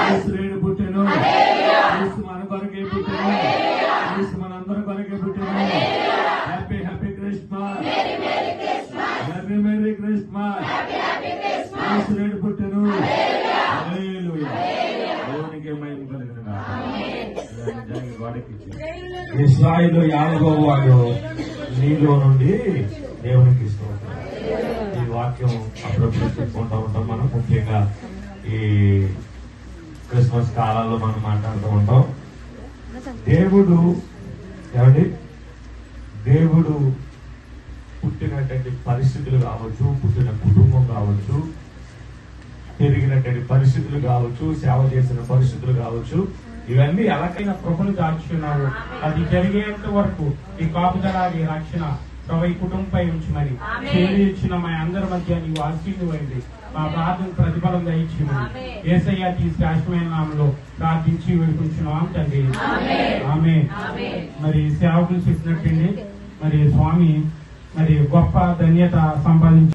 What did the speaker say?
యేసు పుట్టెను, యేసు మన కొరకే పుట్టెను, యేసు మనందరి కొరకే పుట్టెను. Happy happy Christmas, happy merry Christmas. Yesu పుట్టెను. హల్లెలూయా. దేవునికి మహిమ కలుగును గాక. ఇశ్రాయేలు యాజకుడు నీలో నుండి దేవునికి స్తోత్రం. ఈ వాక్యం అప్పుడప్పుడు చెప్పుకుంటూ ఉంటాం మనం. ముఖ్యంగా ఈ క్రిస్మస్ కాలాల్లో మనం మాట్లాడుతూ ఉంటాం. దేవుడు ఏమండి, దేవుడు పుట్టినటువంటి పరిస్థితులు కావచ్చు, పుట్టిన కుటుంబం కావచ్చు, పెరిగినటువంటి పరిస్థితులు కావచ్చు, సేవ చేసిన పరిస్థితులు కావచ్చు, ఇవన్నీ ఎలాగైనా కృపను దాచుకున్నావు. అది జరిగేంత వరకు ఈ కాపుదల, ఈ రక్షణ ప్రభు ఈ కుటుంబంపై ఉంచమని చేరి ఇచ్చిన మా అందరి మధ్య నీవు ఆశీర్వదించండి. మా ప్రార్థన ప్రతిఫలం దయచేయమని యేసయ్య ఈ శ్రేష్టమైన నామములో ప్రార్థించి వేడుకుంటున్నాం తండ్రి. ఆమేన్. మరి సేవకులు చెప్పినట్టండి, మరి స్వామి మరి గొప్ప ధన్యత సంపాదించి